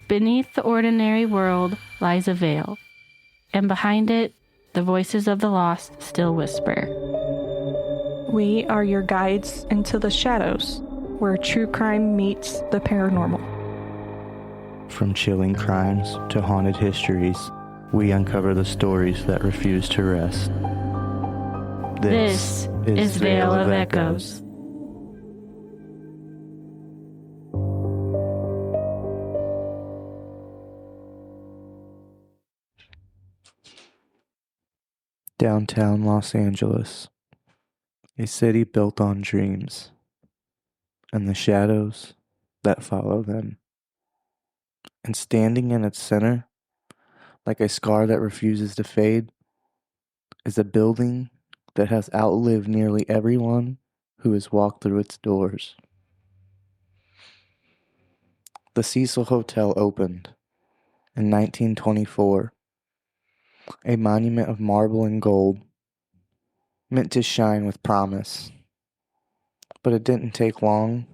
Beneath the ordinary world lies a veil, and behind it, the voices of the lost still whisper. We are your guides into the shadows, where true crime meets the paranormal. From chilling crimes to haunted histories, we uncover the stories that refuse to rest. This is Veil of Echoes. Downtown Los Angeles, a city built on dreams, and the shadows that follow them. And standing in its center, like a scar that refuses to fade, is a building that has outlived nearly everyone who has walked through its doors. The Cecil Hotel opened in 1924, a monument of marble and gold, meant to shine with promise. But it didn't take long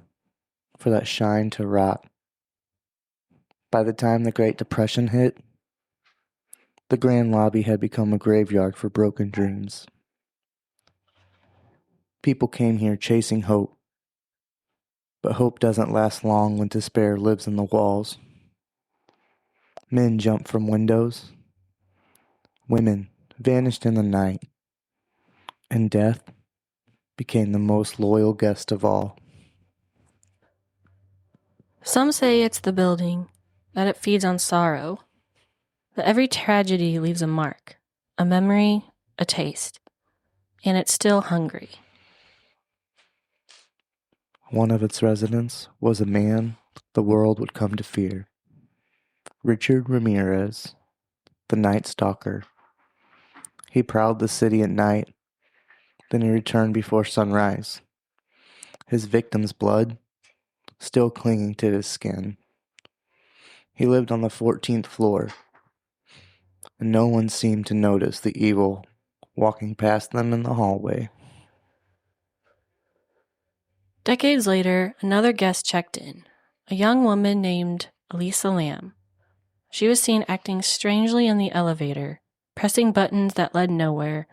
for that shine to rot. By the time the Great Depression hit, the Grand Lobby had become a graveyard for broken dreams. People came here chasing hope, but hope doesn't last long when despair lives in the walls. Men jumped from windows, women vanished in the night, and death became the most loyal guest of all. Some say it's the building, that it feeds on sorrow, that every tragedy leaves a mark, a memory, a taste, and it's still hungry. One of its residents was a man the world would come to fear. Richard Ramirez, the Night Stalker. He prowled the city at night, then he returned before sunrise, his victim's blood still clinging to his skin. He lived on the 14th floor, and no one seemed to notice the evil walking past them in the hallway. Decades later, another guest checked in, a young woman named Elisa Lam. She was seen acting strangely in the elevator, pressing buttons that led nowhere,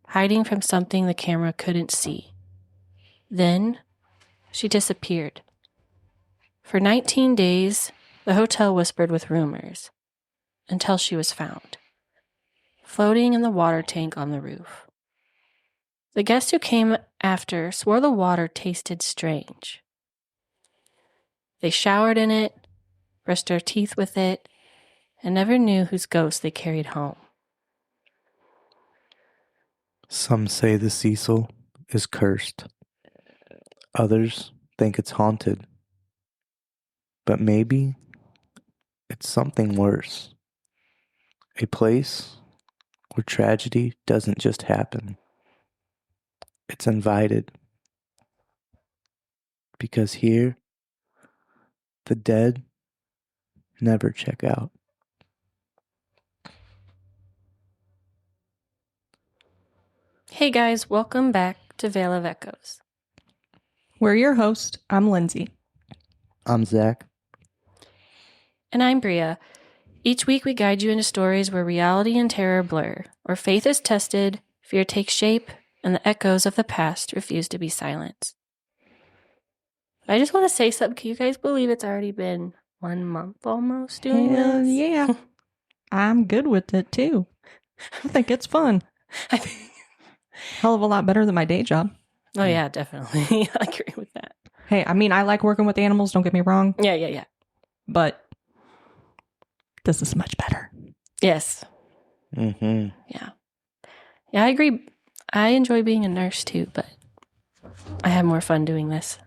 hiding from something the camera couldn't see. Then, she disappeared. For 19 days, the hotel whispered with rumors, until she was found, floating in the water tank on the roof. The guests who came after swore the water tasted strange. They showered in it, brushed their teeth with it, and never knew whose ghost they carried home. Some say the Cecil is cursed. Others think it's haunted. But maybe it's something worse. A place where tragedy doesn't just happen. It's invited. Because here, the dead never check out. Hey guys, welcome back to Veil of Echoes. We're your host. I'm Lyndsay. I'm Zach. And I'm Bria. Each week we guide you into stories where reality and terror blur, where faith is tested, fear takes shape, and the echoes of the past refuse to be silenced. I just want to say something. Can you guys believe it's already been 1 month almost doing this? Yeah. I'm good with it too. I think it's fun. Hell of a lot better than my day job. Oh yeah, definitely. I agree with that. Hey, I mean, I like working with animals, don't get me wrong. Yeah. But this is much better. Yes. Mm-hmm. Yeah, I agree. I enjoy being a nurse too, but I have more fun doing this.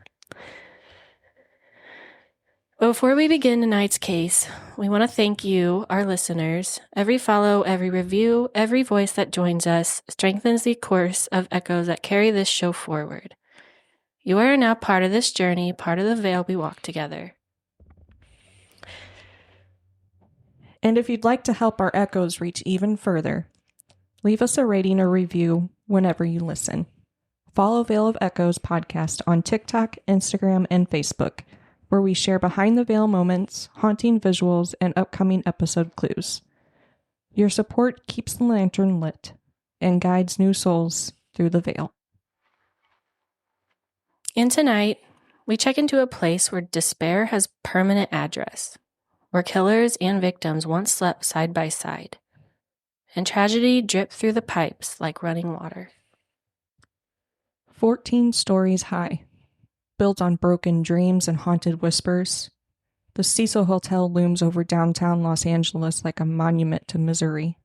Before we begin tonight's case, we want to thank you, our listeners. Every follow, every review, every voice that joins us strengthens the course of echoes that carry this show forward. You are now part of this journey, part of the veil we walk together. And if you'd like to help our echoes reach even further, leave us a rating or review whenever you listen. Follow Veil of Echoes podcast on TikTok, Instagram, and Facebook. where we share behind the veil moments, haunting visuals, and upcoming episode clues. Your support keeps the lantern lit and guides new souls through the veil. And tonight, we check into a place where despair has permanent address, where killers and victims once slept side by side, and tragedy dripped through the pipes like running water. 14 stories high, built on broken dreams and haunted whispers, the Cecil Hotel looms over downtown Los Angeles like a monument to misery.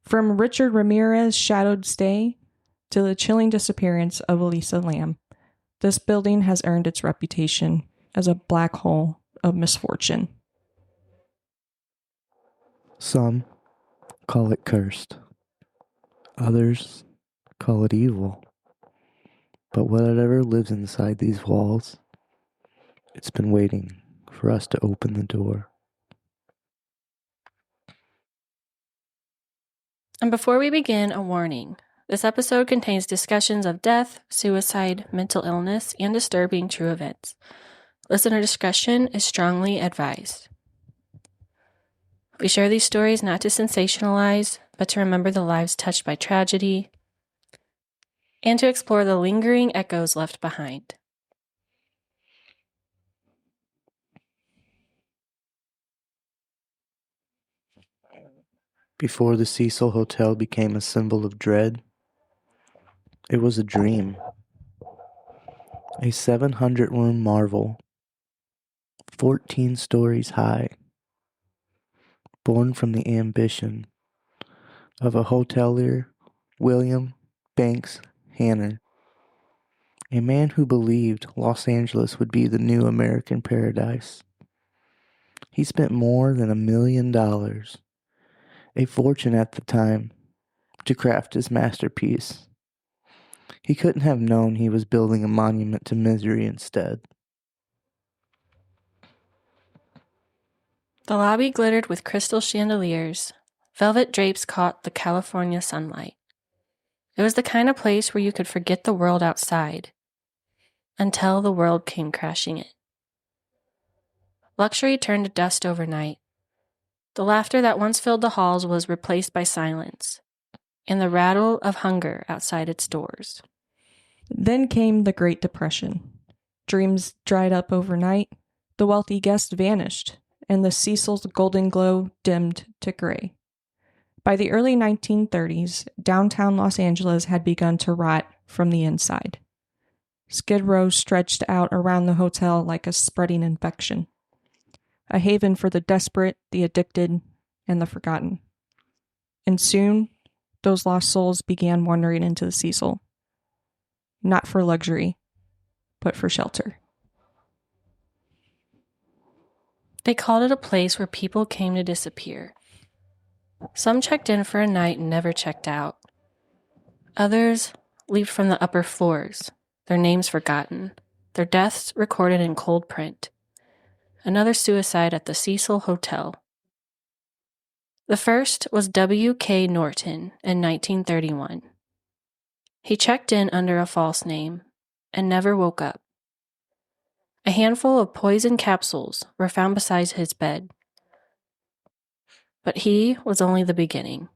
From Richard Ramirez's shadowed stay to the chilling disappearance of Elisa Lam, this building has earned its reputation as a black hole of misfortune. Some call it cursed. Others call it evil. But whatever lives inside these walls, it's been waiting for us to open the door. And before we begin, a warning. This episode contains discussions of death, suicide, mental illness, and disturbing true events. Listener discretion is strongly advised. We share these stories not to sensationalize, but to remember the lives touched by tragedy, and to explore the lingering echoes left behind. Before the Cecil Hotel became a symbol of dread, it was a dream. A 700-room marvel, 14 stories high, born from the ambition of a hotelier, William Banks Hanner, a man who believed Los Angeles would be the new American paradise. He spent more than $1 million, a fortune at the time, to craft his masterpiece. He couldn't have known he was building a monument to misery instead. The lobby glittered with crystal chandeliers. Velvet drapes caught the California sunlight. It was the kind of place where you could forget the world outside until the world came crashing in. Luxury turned to dust overnight. The laughter that once filled the halls was replaced by silence and the rattle of hunger outside its doors. Then came the Great Depression. Dreams dried up overnight, the wealthy guests vanished, and the Cecil's golden glow dimmed to gray. By the early 1930s, downtown Los Angeles had begun to rot from the inside. Skid Row stretched out around the hotel like a spreading infection, a haven for the desperate, the addicted, and the forgotten. And soon, those lost souls began wandering into the Cecil. Not for luxury, but for shelter. They called it a place where people came to disappear. Some checked in for a night and never checked out. Others leaped from the upper floors, their names forgotten, their deaths recorded in cold print. Another suicide at the Cecil Hotel. The first was W.K. Norton in 1931. He checked in under a false name and never woke up. A handful of poison capsules were found beside his bed. But he was only the beginning.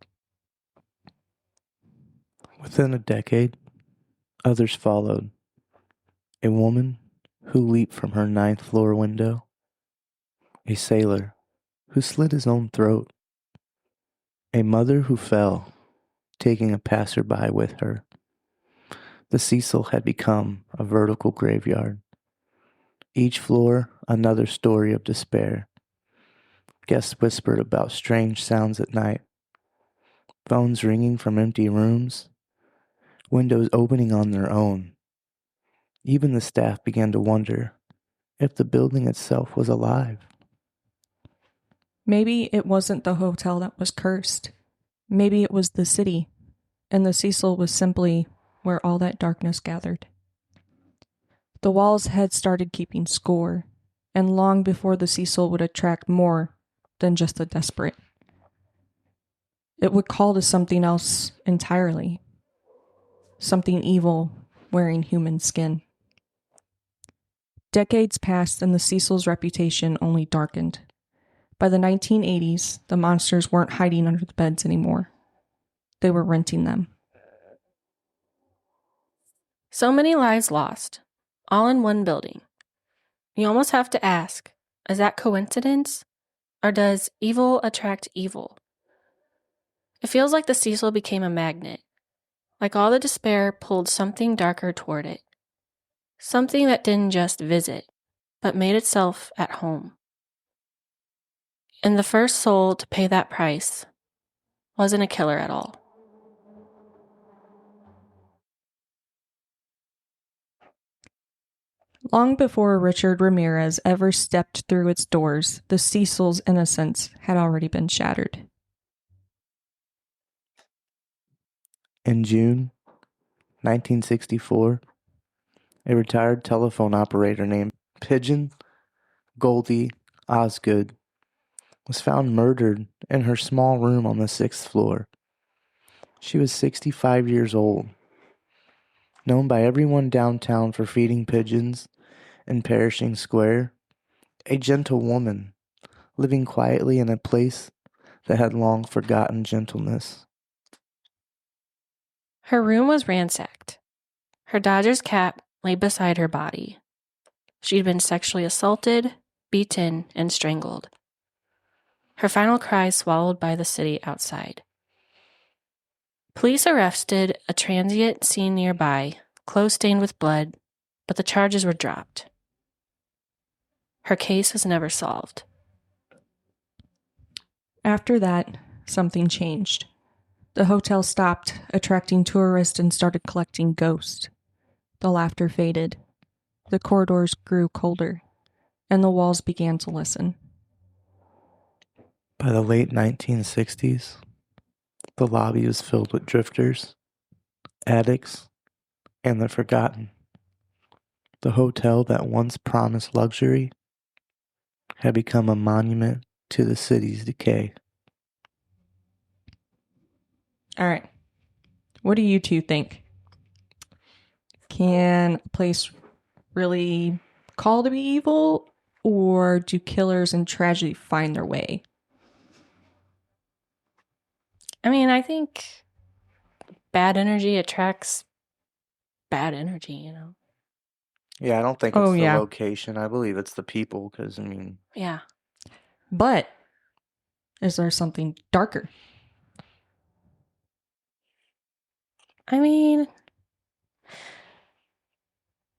Within a decade, others followed. A woman who leaped from her 9th floor window. A sailor who slit his own throat. A mother who fell, taking a passerby with her. The Cecil had become a vertical graveyard. Each floor, another story of despair. Guests whispered about strange sounds at night. Phones ringing from empty rooms. Windows opening on their own. Even the staff began to wonder if the building itself was alive. Maybe it wasn't the hotel that was cursed. Maybe it was the city, and the Cecil was simply where all that darkness gathered. The walls had started keeping score, and long before the Cecil would attract more than just the desperate. It would call to something else entirely. Something evil wearing human skin. Decades passed and the Cecil's reputation only darkened. By the 1980s, the monsters weren't hiding under the beds anymore. They were renting them. So many lives lost, all in one building. You almost have to ask, is that coincidence? Or does evil attract evil? It feels like the Cecil became a magnet, like all the despair pulled something darker toward it. Something that didn't just visit, but made itself at home. And the first soul to pay that price wasn't a killer at all. Long before Richard Ramirez ever stepped through its doors, the Cecil's innocence had already been shattered. In June 1964, a retired telephone operator named Pigeon Goldie Osgood was found murdered in her small room on the 6th floor. She was 65 years old, known by everyone downtown for feeding pigeons in Pershing Square, a gentle woman living quietly in a place that had long forgotten gentleness. Her room was ransacked. Her Dodgers cap lay beside her body. She'd been sexually assaulted, beaten, and strangled. Her final cry swallowed by the city outside. Police arrested a transient seen nearby, clothes stained with blood, but the charges were dropped. Her case was never solved. After that, something changed. The hotel stopped attracting tourists and started collecting ghosts. The laughter faded. The corridors grew colder, and the walls began to listen. By the late 1960s, the lobby was filled with drifters, addicts, and the forgotten. The hotel that once promised luxury had become a monument to the city's decay. All right. What do you two think? Can a place really call to be evil, or do killers and tragedy find their way? I mean, I think bad energy attracts bad energy, you know? Yeah, I don't think it's the location. I believe it's the people, because, Yeah. But is there something darker? I mean,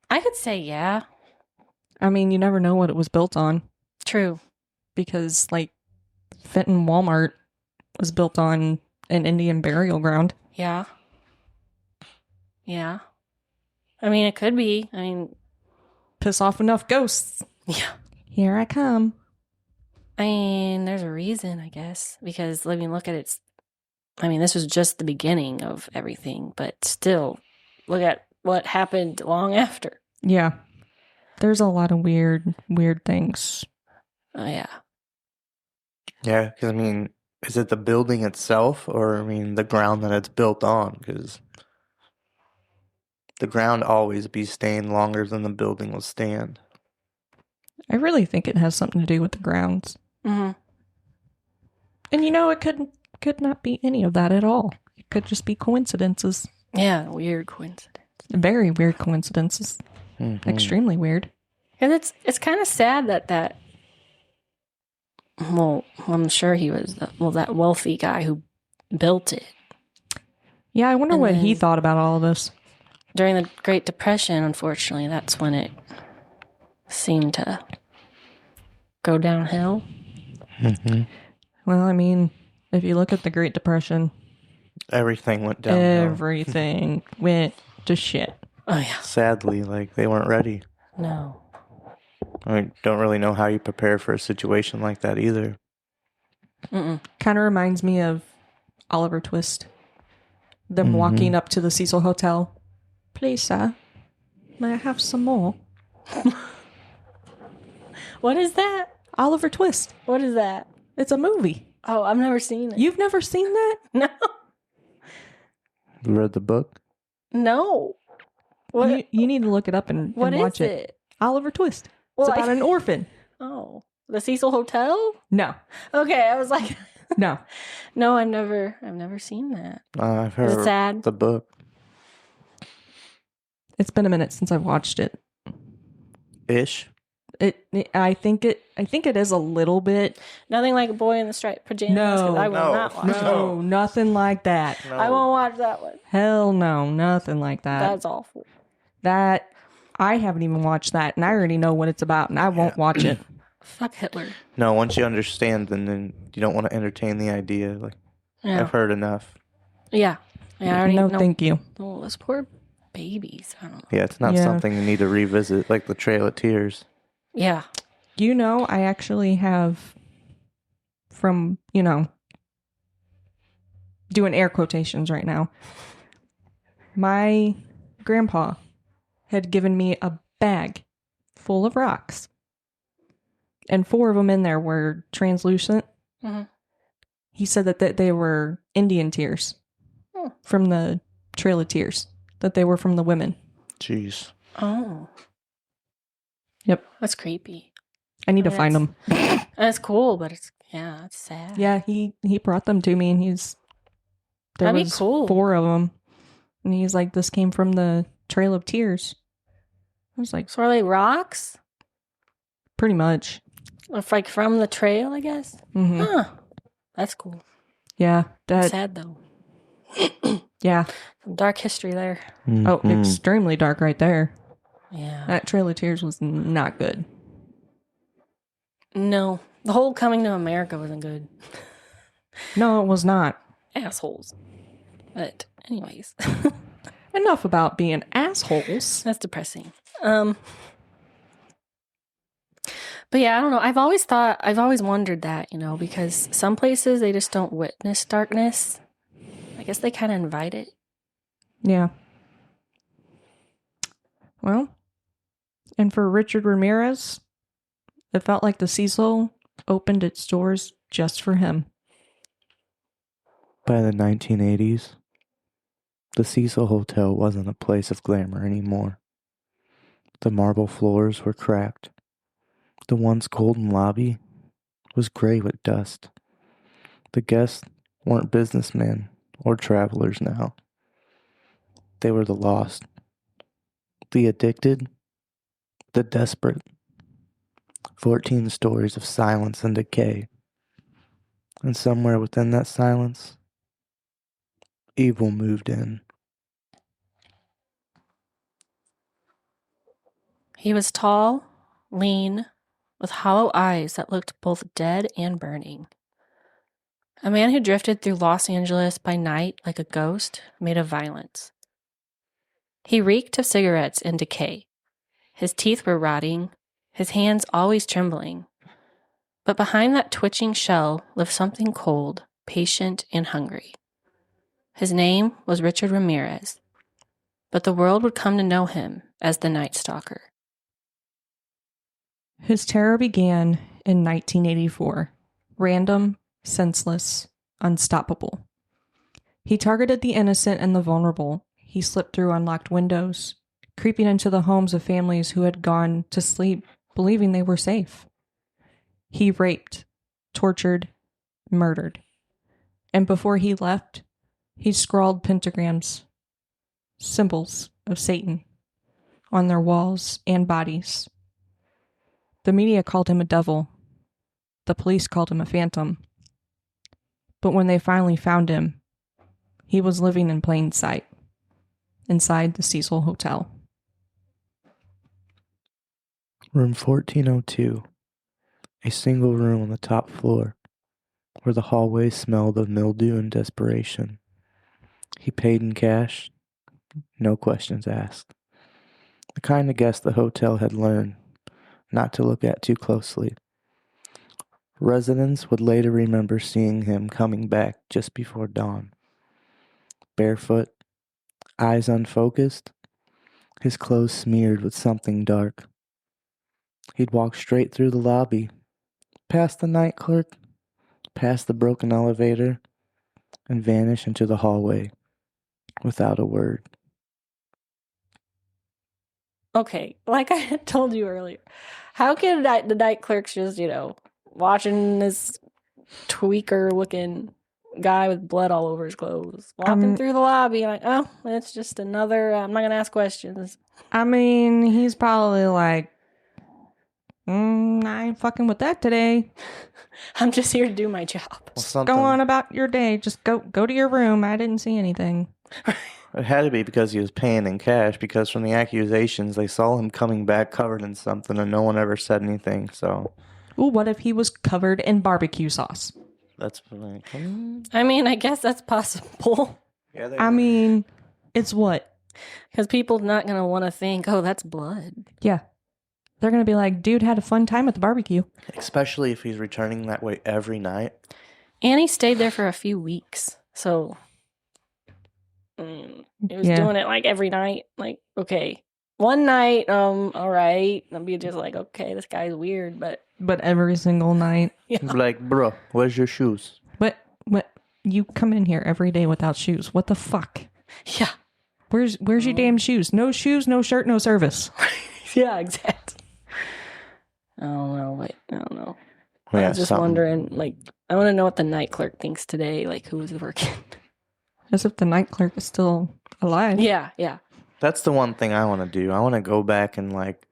I could say yeah. I mean, you never know what it was built on. True. Because, Fenton Walmart was built on an Indian burial ground. Yeah. Yeah. I mean, it could be. I mean, piss off enough ghosts. Yeah. Here I come. I mean, there's a reason, I guess, because look at it. I mean, this was just the beginning of everything, but still, look at what happened long after. Yeah. There's a lot of weird things. Oh, yeah. Yeah, because, is it the building itself or, the ground that it's built on? Because the ground always be staying longer than the building will stand. I really think it has something to do with the grounds. Mm-hmm. And it could not be any of that at all. It could just be coincidences. Yeah, weird coincidence. Very weird coincidences. Mm-hmm. Extremely weird. And it's kind of sad that well, I'm sure he was that wealthy guy who built it. Yeah, I wonder what he thought about all of this. During the Great Depression, unfortunately, that's when it seemed to go downhill. Mm-hmm. Well, if you look at the Great Depression, everything went downhill. Everything went to shit. Oh, yeah. Sadly, they weren't ready. No. I don't really know how you prepare for a situation like that either. Kind of reminds me of Oliver Twist. Them walking up to the Cecil Hotel. Please, sir, may I have some more? What is that? Oliver Twist. What is that? It's a movie. Oh, I've never seen it. You've never seen that? No. You read the book? No. What? You need to look it up and watch it. What is it? Oliver Twist. Well, It's about an orphan. Oh, the Cecil Hotel? No. Okay, I was like, No. no, I've never seen that. I've Is it heard sad? the book. It's been a minute since I've watched it. Ish. I think it is a little bit. Nothing like a boy in the striped pajamas. No, 'cause I will no, not watch no. that. No, nothing like that. No. I won't watch that one. Hell no, nothing like that. That's awful. That I haven't even watched that, and I already know what it's about, and I won't watch it. Fuck Hitler. No, once you understand, then you don't want to entertain the idea. Like, Yeah. I've heard enough. Yeah. I already No, know. thank you. Oh, those poor babies. I don't know. Yeah, it's not Yeah. something you need to revisit, like the Trail of Tears. Yeah. You know, I actually have, from, doing air quotations right now, my grandpa had given me a bag full of rocks. And 4 of them in there were translucent. Mm-hmm. He said that they were Indian tears from the Trail of Tears, that they were from the women. Jeez. Oh. Yep. That's creepy. I need to find them. That's cool, but it's sad. Yeah, he brought them to me, and there That'd be was cool. 4 of them. And he's like, this came from the Trail of Tears. I was like, So are they rocks? pretty much. It's like from the trail, I guess. Mm-hmm. Huh. That's cool. Yeah. Sad though. Yeah. Some dark history there. Oh, Mhm. extremely dark right there. Yeah. That Trail of Tears was not good. No. The whole coming to America wasn't good. No, it was not. Assholes. But anyways. Enough about being assholes. That's depressing. But yeah, I don't know. I've always wondered that, because some places they just don't witness darkness. I guess they kind of invite it. Yeah. Well, and for Richard Ramirez, it felt like the Cecil opened its doors just for him. By the 1980s, the Cecil Hotel wasn't a place of glamour anymore. The marble floors were cracked. The once golden lobby was gray with dust. The guests weren't businessmen or travelers now. They were the lost, the addicted, the desperate. 14 stories of silence and decay. And somewhere within that silence, evil moved in. He was tall, lean, with hollow eyes that looked both dead and burning. A man who drifted through Los Angeles by night like a ghost made of violence. He reeked of cigarettes and decay. His teeth were rotting, his hands always trembling. But behind that twitching shell lived something cold, patient, and hungry. His name was Richard Ramirez, but the world would come to know him as the Night Stalker. His terror began in 1984. Random, senseless, unstoppable. He targeted the innocent and the vulnerable. He slipped through unlocked windows, creeping into the homes of families who had gone to sleep believing they were safe. He raped, tortured, murdered. And before he left, he scrawled pentagrams, symbols of Satan, on their walls and bodies. The media called him a devil. The police called him a phantom. But when they finally found him, he was living in plain sight, inside the Cecil Hotel. Room 1402, a single room on the top floor, where the hallway smelled of mildew and desperation. He paid in cash, no questions asked. The kind of guest the hotel had learned not to look at too closely. Residents would later remember seeing him coming back just before dawn. Barefoot, eyes unfocused, his clothes smeared with something dark. He'd walk straight through the lobby, past the night clerk, past the broken elevator, and vanish into the hallway without a word. okay, like I had told you earlier, how can the night clerks just, watching this tweaker looking guy with blood all over his clothes walking through the lobby, like, oh, it's just another, I'm not going to ask questions. I mean, he's probably like, I ain't fucking with that today. I'm just here to do my job. Well, Go on about your day. Just go to your room. I didn't see anything. It had to be because he was paying in cash, because from the accusations, they saw him coming back covered in something and no one ever said anything, so. Ooh, what if he was covered in barbecue sauce? That's like, I mean, I guess that's possible. Yeah, I mean, it's what? Because people not going to want to think, oh, that's blood. Yeah. They're going to be like, dude had a fun time at the barbecue. Especially if he's returning that way every night. And he stayed there for a few weeks. So he was doing it like every night. Like, okay, one night, all right. I'll be just like, okay, this guy's weird, but every single night. Yeah. Like, bro, where's your shoes? What? You come in here every day without shoes. What the fuck? Yeah. Where's your damn shoes? No shoes, no shirt, no service. Yeah, exactly. I don't know. Yeah, I was just wondering, like, I want to know what the night clerk thinks today, like, who was working. As if the night clerk is still alive. Yeah. That's the one thing I want to do. I want to go back and, like,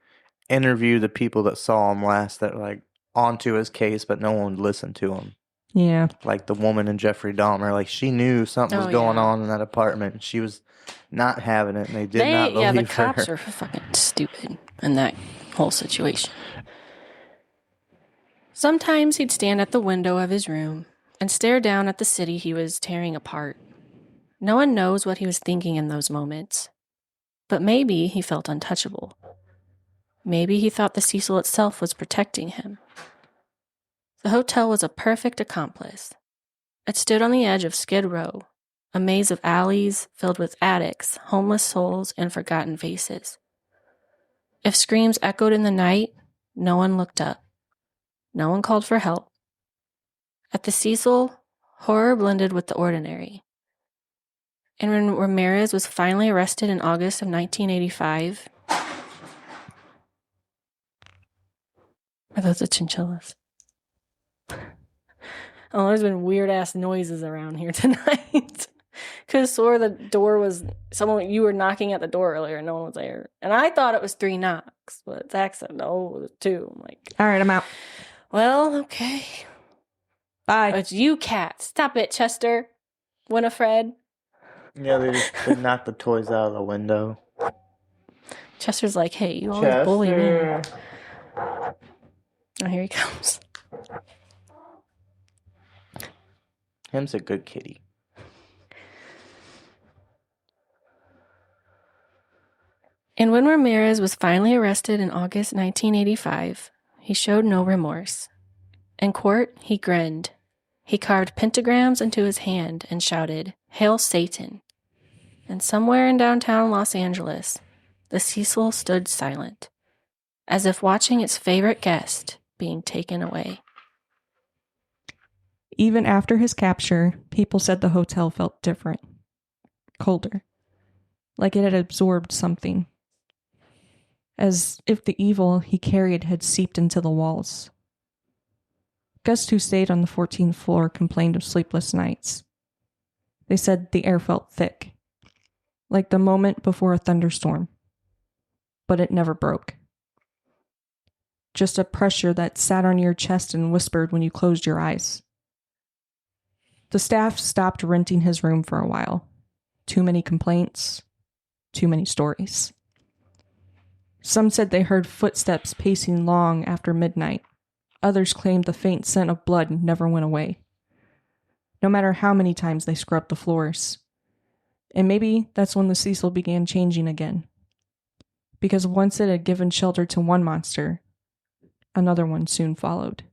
interview the people that saw him last, that, like, onto his case, but no one would listen to him. Yeah. Like the woman in Jeffrey Dahmer. Like, she knew something was going on in that apartment, and she was not having it, and they did not believe her. Yeah, the cops are fucking stupid in that whole situation. Sometimes he'd stand at the window of his room and stare down at the city he was tearing apart. No one knows what he was thinking in those moments. But maybe he felt untouchable. Maybe he thought the Cecil itself was protecting him. The hotel was a perfect accomplice. It stood on the edge of Skid Row, a maze of alleys filled with addicts, homeless souls, and forgotten faces. If screams echoed in the night, no one looked up. No one called for help. At the Cecil, horror blended with the ordinary. And when Ramirez was finally arrested in August of 1985... Are those the chinchillas? Oh, there's been weird-ass noises around here tonight. Because swore the door was... you were knocking at the door earlier and no one was there. And I thought it was 3 knocks, but Zach said, no, it was 2. I'm like... All right, I'm out. Well, okay. Bye. It's you, cat. Stop it, Chester. Winifred. Yeah, they knocked the toys out of the window. Chester's like, hey, you always bully me. Oh, here he comes. Him's a good kitty. And when Ramirez was finally arrested in August 1985, he showed no remorse. In court, he grinned. He carved pentagrams into his hand and shouted, "Hail Satan." And somewhere in downtown Los Angeles, the Cecil stood silent, as if watching its favorite guest being taken away. Even after his capture, people said the hotel felt different, colder, like it had absorbed something, as if the evil he carried had seeped into the walls. Guests who stayed on the 14th floor complained of sleepless nights. They said the air felt thick, like the moment before a thunderstorm, but it never broke. Just a pressure that sat on your chest and whispered when you closed your eyes. The staff stopped renting his room for a while. Too many complaints, too many stories. Some said they heard footsteps pacing long after midnight. Others claimed the faint scent of blood never went away, no matter how many times they scrubbed the floors. And maybe that's when the Cecil began changing again. Because once it had given shelter to one monster, another one soon followed.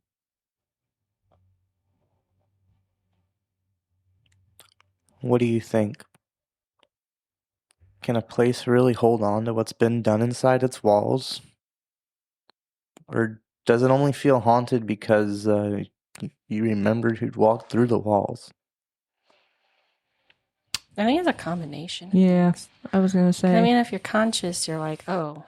What do you think? Can a place really hold on to what's been done inside its walls? Or does it only feel haunted because you remembered who'd walked through the walls? I think it's a combination. Yeah, I was going to say. I mean, if you're conscious, you're like, oh,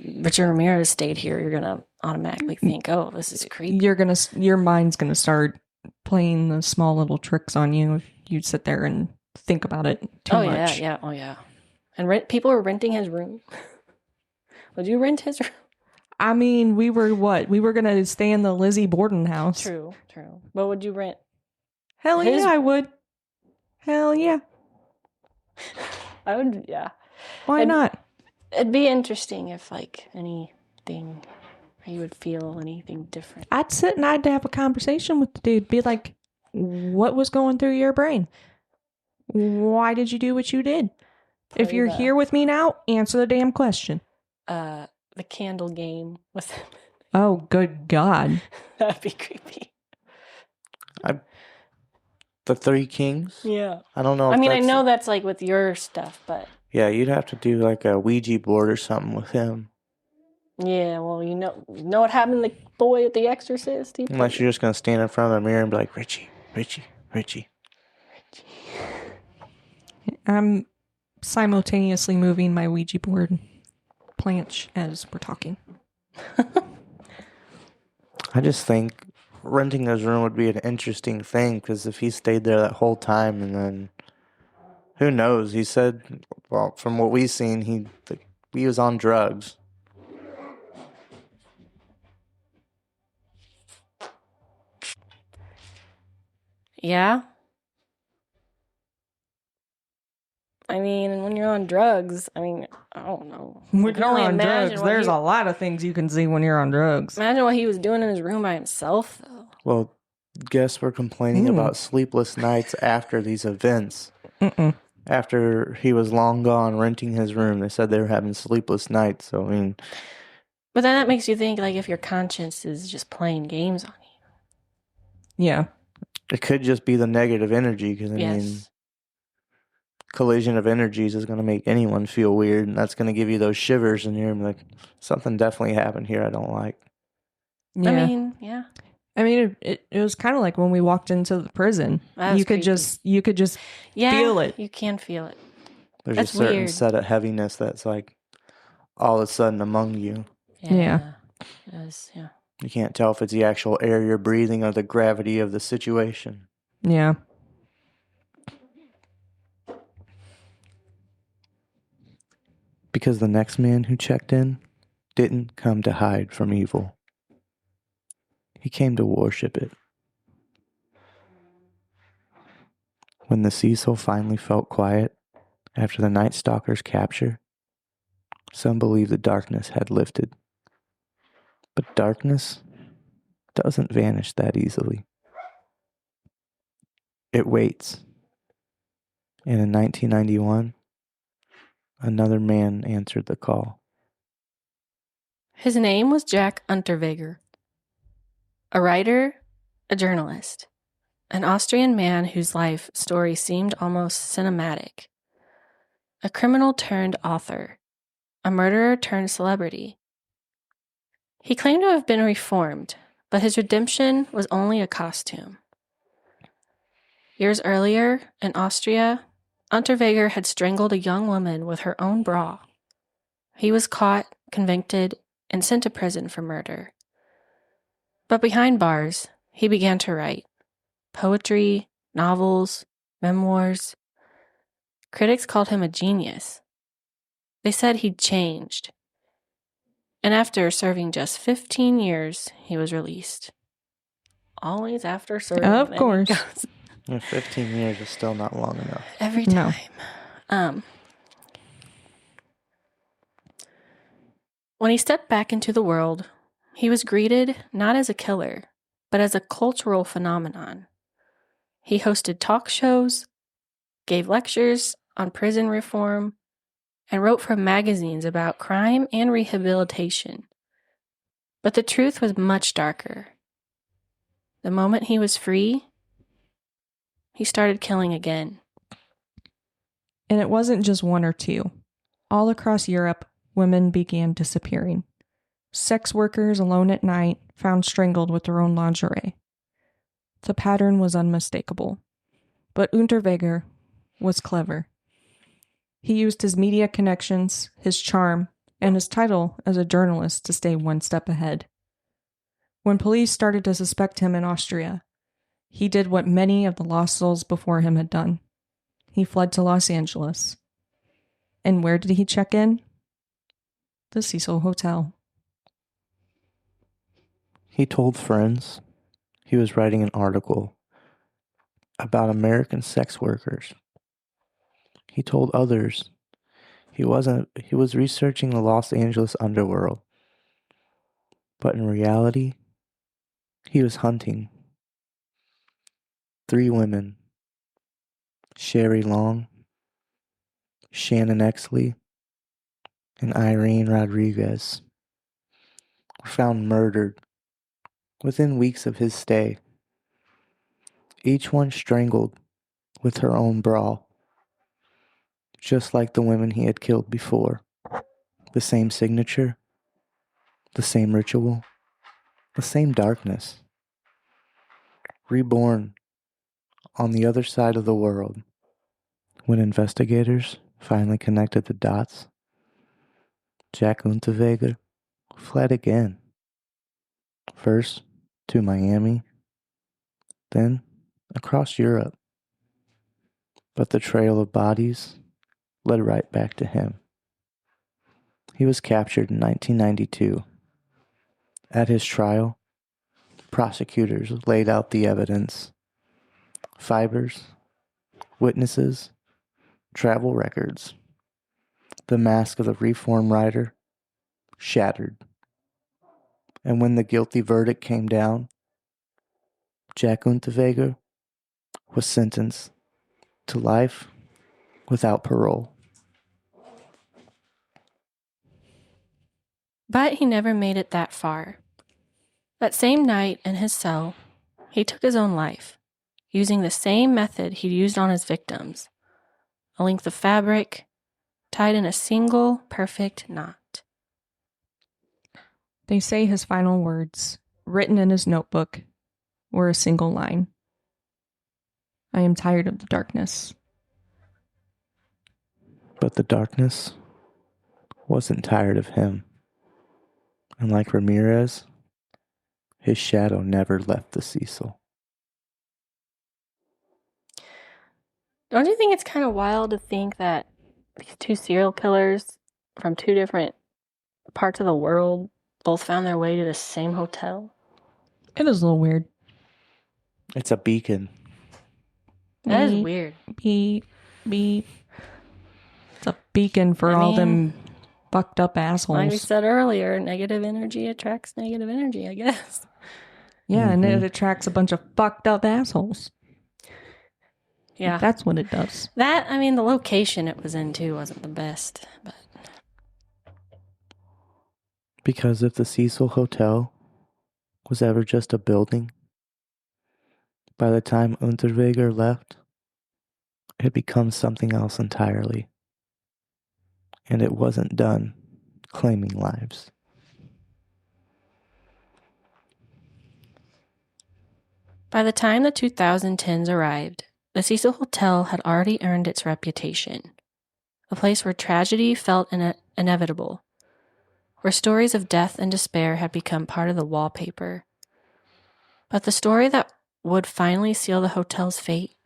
Richard Ramirez stayed here. You're going to automatically think, oh, this is creepy. Your mind's going to start playing the small little tricks on you if you sit there and think about it too much. Oh, yeah. And people were renting his room. Would you rent his room? I mean, we were what? We were going to stay in the Lizzie Borden house. True. But would you rent? Hell yeah, I would. Hell yeah. I would, yeah. Why not? It'd be interesting if, like, anything, you would feel anything different. I'd sit and I'd have a conversation with the dude. Be like, what was going through your brain? Why did you do what you did? If you're here with me now, answer the damn question. The candle game with him. Oh, good God. That'd be creepy. The Three Kings? Yeah. I don't know. I mean, I know that's like with your stuff, but. Yeah, you'd have to do like a Ouija board or something with him. Yeah, well, you know what happened to the boy at The Exorcist? Unless you're just going to stand in front of the mirror and be like, Richie. I'm simultaneously moving my Ouija board planche as we're talking. I just think renting his room would be an interesting thing, because if he stayed there that whole time, and then who knows? He said, well, from what we've seen, he was on drugs. Yeah. I mean, when you're on drugs, I don't know. When you're on drugs, there's a lot of things you can see when you're on drugs. Imagine what he was doing in his room by himself, though. Well, guests were complaining about sleepless nights after these events. After he was long gone renting his room, they said they were having sleepless nights. So, I mean... But then that makes you think, like, if your conscience is just playing games on you. Yeah. It could just be the negative energy, because, I mean... collision of energies is going to make anyone feel weird, and that's going to give you those shivers, and you're like, something definitely happened here I don't like. Yeah. I mean, it was kind of like when we walked into the prison. You could just feel it. You can feel it. There's a certain set of heaviness that's like all of a sudden among you. Yeah. It is, yeah. You can't tell if it's the actual air you're breathing or the gravity of the situation. Yeah. Because the next man who checked in didn't come to hide from evil. He came to worship it. When the Cecil finally felt quiet after the Night Stalker's capture, some believe the darkness had lifted. But darkness doesn't vanish that easily. It waits. And in 1991, another man answered the call. His name was Jack Unterweger. A writer, a journalist, an Austrian man whose life story seemed almost cinematic. A criminal turned author, a murderer turned celebrity. He claimed to have been reformed, but his redemption was only a costume. Years earlier, in Austria, Unterweger had strangled a young woman with her own bra. He was caught, convicted, and sent to prison for murder. But behind bars, he began to write poetry, novels, memoirs. Critics called him a genius. They said he'd changed. And after serving just 15 years, he was released. Always after serving. Of course. 15 years is still not long enough. Every time. No. When he stepped back into the world, he was greeted not as a killer, but as a cultural phenomenon. He hosted talk shows, gave lectures on prison reform, and wrote for magazines about crime and rehabilitation. But the truth was much darker. The moment he was free, he started killing again. And it wasn't just one or two. All across Europe, women began disappearing. Sex workers alone at night found strangled with their own lingerie. The pattern was unmistakable. But Unterweger was clever. He used his media connections, his charm, and his title as a journalist to stay one step ahead. When police started to suspect him in Austria, he did what many of the lost souls before him had done. He fled to Los Angeles. And where did he check in? The Cecil Hotel. He told friends he was writing an article about American sex workers. He told others he was researching the Los Angeles underworld. But in reality, he was hunting 3 women: Sherry Long, Shannon Exley, and Irene Rodriguez were found murdered within weeks of his stay, each one strangled with her own bra, just like the women he had killed before. The same signature, the same ritual, the same darkness. Reborn on the other side of the world. When investigators finally connected the dots, Jack Unterweger fled again. First to Miami, then across Europe. But the trail of bodies led right back to him. He was captured in 1992. At his trial, prosecutors laid out the evidence: fibers, witnesses, travel records. The mask of the reform writer shattered. And when the guilty verdict came down, Jack Unterweger was sentenced to life without parole. But he never made it that far. That same night in his cell, he took his own life, using the same method he'd used on his victims: a length of fabric tied in a single perfect knot. They say his final words, written in his notebook, were a single line: I am tired of the darkness. But the darkness wasn't tired of him. And like Ramirez, his shadow never left the Cecil. Don't you think it's kind of wild to think that these 2 serial killers from 2 different parts of the world both found their way to the same hotel? It is a little weird. It's a beacon. That is weird. Beep, beep. It's a beacon for all them fucked up assholes. Like we said earlier, negative energy attracts negative energy, I guess. Yeah, and it attracts a bunch of fucked up assholes. Yeah. That's what it does. The location it was in too wasn't the best. But Because if the Cecil Hotel was ever just a building, by the time Unterweger left, it had become something else entirely. And it wasn't done claiming lives. by the time the 2010s arrived, the Cecil Hotel had already earned its reputation. A place where tragedy felt inevitable, where stories of death and despair had become part of the wallpaper. But the story that would finally seal the hotel's fate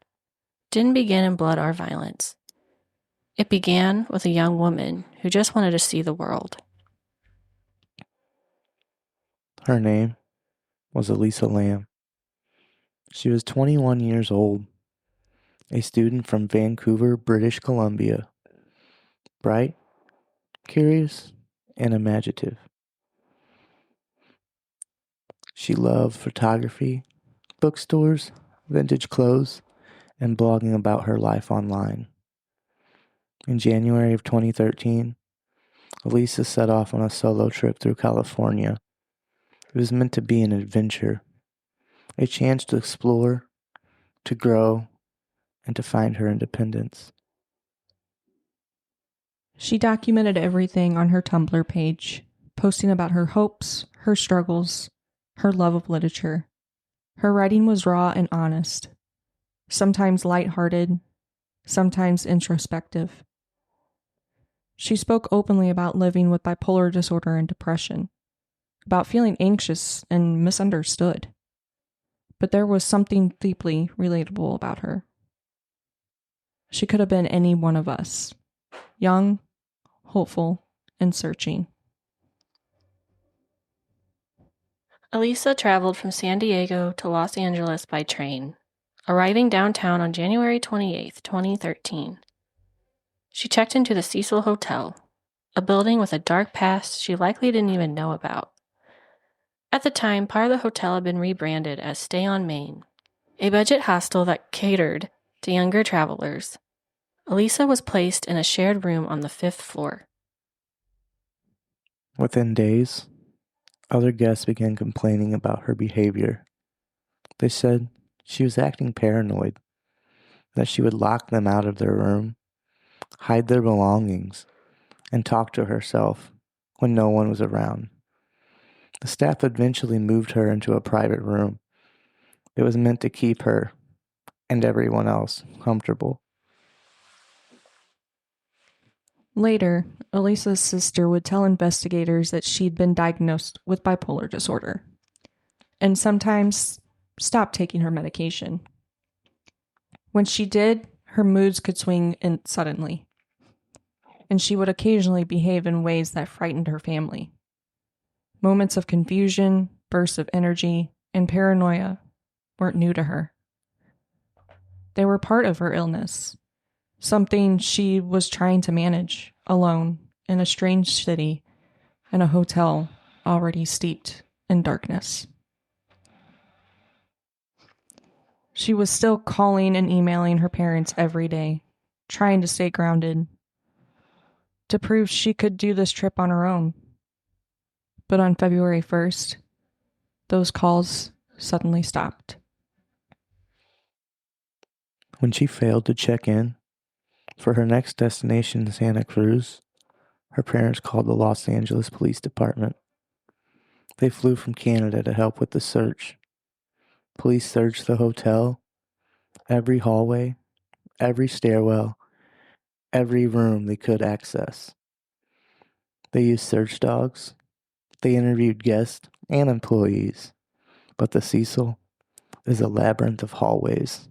didn't begin in blood or violence. It began with a young woman who just wanted to see the world. Her name was Elisa Lam. She was 21 years old, a student from Vancouver, British Columbia. Bright, curious, and imaginative. She loved photography, bookstores, vintage clothes, and blogging about her life online. In January of 2013, Elisa set off on a solo trip through California. It was meant to be an adventure, a chance to explore, to grow, and to find her independence. She documented everything on her Tumblr page, posting about her hopes, her struggles, her love of literature. Her writing was raw and honest, sometimes lighthearted, sometimes introspective. She spoke openly about living with bipolar disorder and depression, about feeling anxious and misunderstood. But there was something deeply relatable about her. She could have been any one of us, young, hopeful, and searching. Elisa traveled from San Diego to Los Angeles by train, arriving downtown on January 28, 2013. She checked into the Cecil Hotel, a building with a dark past she likely didn't even know about. At the time, part of the hotel had been rebranded as Stay on Main, a budget hostel that catered to younger travelers. Elisa was placed in a shared room on the 5th floor. Within days, other guests began complaining about her behavior. They said she was acting paranoid, that she would lock them out of their room, hide their belongings, and talk to herself when no one was around. The staff eventually moved her into a private room. It was meant to keep her and everyone else comfortable. Later, Elisa's sister would tell investigators that she'd been diagnosed with bipolar disorder and sometimes stopped taking her medication. When she did, her moods could swing suddenly, and she would occasionally behave in ways that frightened her family. Moments of confusion, bursts of energy, and paranoia weren't new to her. They were part of her illness, something she was trying to manage alone in a strange city in a hotel already steeped in darkness. She was still calling and emailing her parents every day, trying to stay grounded, to prove she could do this trip on her own. But on February 1st, those calls suddenly stopped. When she failed to check in for her next destination, Santa Cruz, her parents called the Los Angeles Police Department. They flew from Canada to help with the search. Police searched the hotel, every hallway, every stairwell, every room they could access. They used search dogs. They interviewed guests and employees. But the Cecil is a labyrinth of hallways.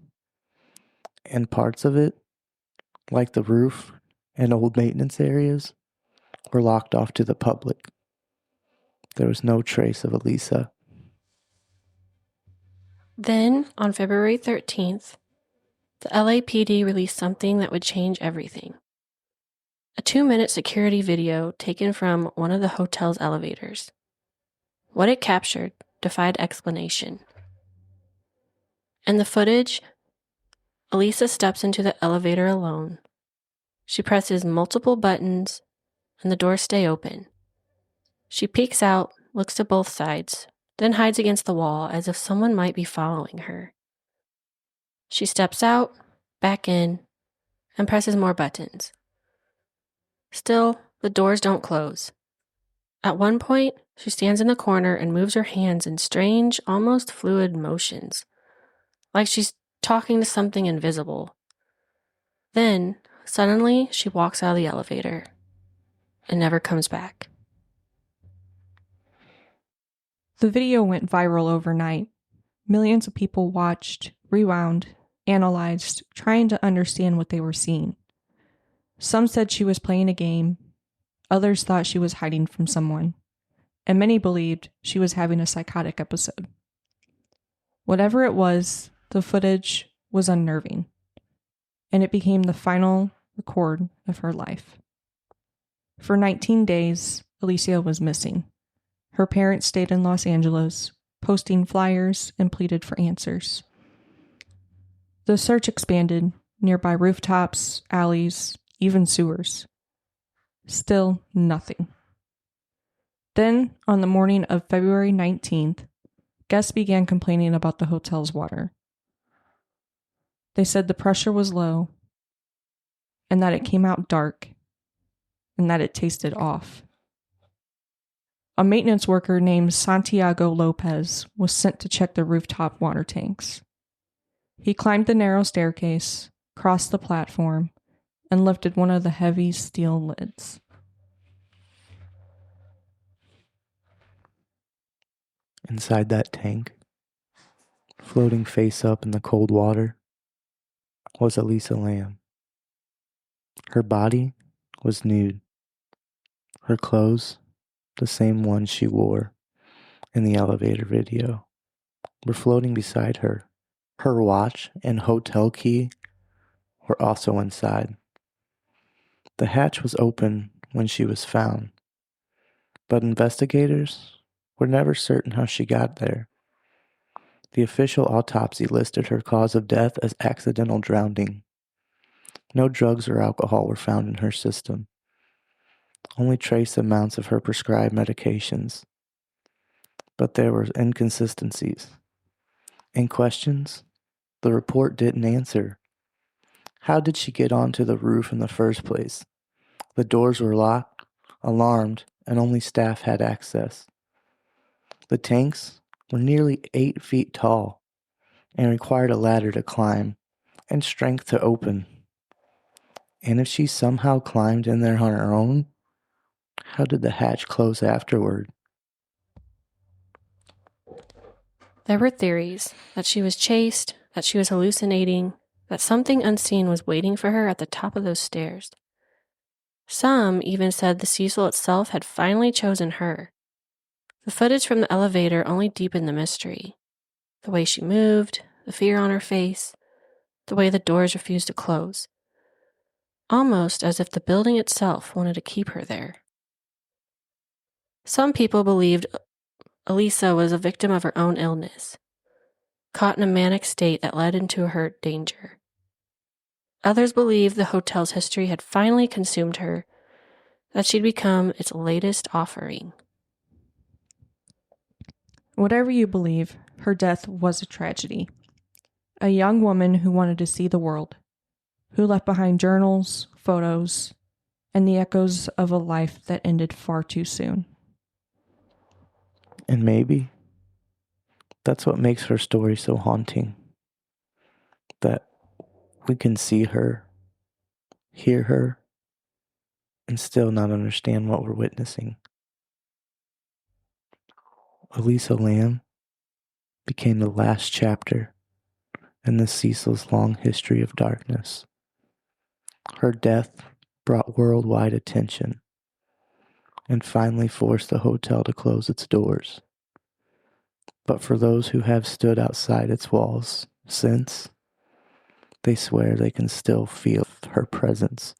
And parts of it, like the roof and old maintenance areas, were locked off to the public. There was no trace of Elisa. Then, on February 13th, the LAPD released something that would change everything. A 2-minute security video taken from one of the hotel's elevators. What it captured defied explanation. In the footage, Elisa steps into the elevator alone. She presses multiple buttons, and the doors stay open. She peeks out, looks to both sides, then hides against the wall as if someone might be following her. She steps out, back in, and presses more buttons. Still, the doors don't close. At one point, she stands in the corner and moves her hands in strange, almost fluid motions, like she's talking to something invisible. Then, suddenly, she walks out of the elevator and never comes back. The video went viral overnight. Millions of people watched, rewound, analyzed, trying to understand what they were seeing. Some said she was playing a game. Others thought she was hiding from someone. And many believed she was having a psychotic episode. Whatever it was, the footage was unnerving. And it became the final record of her life. For 19 days, Elisa was missing. Her parents stayed in Los Angeles, posting flyers and pleaded for answers. The search expanded, nearby rooftops, alleys, even sewers. Still nothing. Then, on the morning of February 19th, guests began complaining about the hotel's water. They said the pressure was low, and that it came out dark, and that it tasted off. A maintenance worker named Santiago Lopez was sent to check the rooftop water tanks. He climbed the narrow staircase, crossed the platform, and lifted one of the heavy steel lids. Inside that tank, floating face up in the cold water, was Elisa Lam. Her body was nude. Her clothes, the same ones she wore in the elevator video, were floating beside her. Her watch and hotel key were also inside. The hatch was open when she was found, but investigators were never certain how she got there. The official autopsy listed her cause of death as accidental drowning. No drugs or alcohol were found in her system, only trace amounts of her prescribed medications. But there were inconsistencies. In questions, the report didn't answer. How did she get onto the roof in the first place? The doors were locked, alarmed, and only staff had access. The tanks were nearly 8 feet tall and required a ladder to climb and strength to open. And if she somehow climbed in there on her own, how did the hatch close afterward? There were theories that she was chased, that she was hallucinating, that something unseen was waiting for her at the top of those stairs. Some even said the Cecil itself had finally chosen her. The footage from the elevator only deepened the mystery. The way she moved, the fear on her face, the way the doors refused to close. Almost as if the building itself wanted to keep her there. Some people believed Elisa was a victim of her own illness, caught in a manic state that led into her danger. Others believed the hotel's history had finally consumed her, that she'd become its latest offering. Whatever you believe, her death was a tragedy. A young woman who wanted to see the world, who left behind journals, photos, and the echoes of a life that ended far too soon. And maybe that's what makes her story so haunting. That we can see her, hear her, and still not understand what we're witnessing. Elisa Lam became the last chapter in the Cecil's long history of darkness. Her death brought worldwide attention and finally forced the hotel to close its doors. But for those who have stood outside its walls since, they swear they can still feel her presence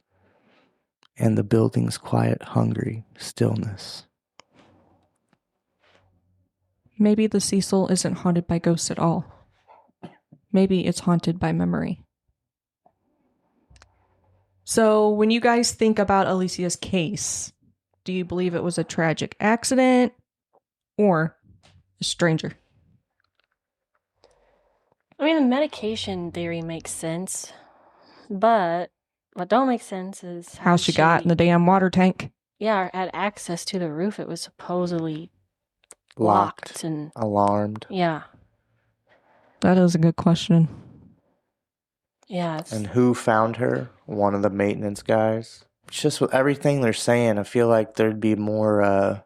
and the building's quiet, hungry stillness. Maybe the Cecil isn't haunted by ghosts at all. Maybe it's haunted by memory. So, when you guys think about Alicia's case, do you believe it was a tragic accident or a stranger? I mean, the medication theory makes sense, but what don't make sense is How she got in the damn water tank. Yeah, had access to the roof. It was supposedly Locked, and alarmed. yeah. That is a good question. Yeah. And who found her? One of the maintenance guys. Just with everything they're saying, I feel like there'd be more,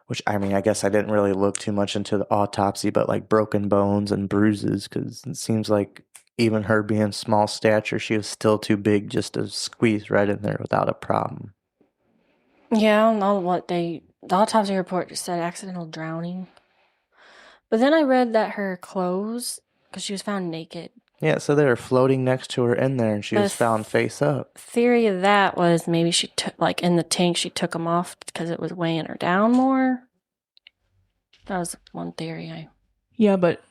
which, I mean, I guess I didn't really look too much into the autopsy, but like broken bones and bruises, because it seems like even her being small stature, she was still too big just to squeeze right in there without a problem. Yeah, I don't know what the autopsy report just said accidental drowning. But then I read that her clothes, because she was found naked. Yeah, so they were floating next to her in there, and she was found face up. Theory of that was maybe she took, like in the tank, she took them off because it was weighing her down more. That was one theory. Yeah, but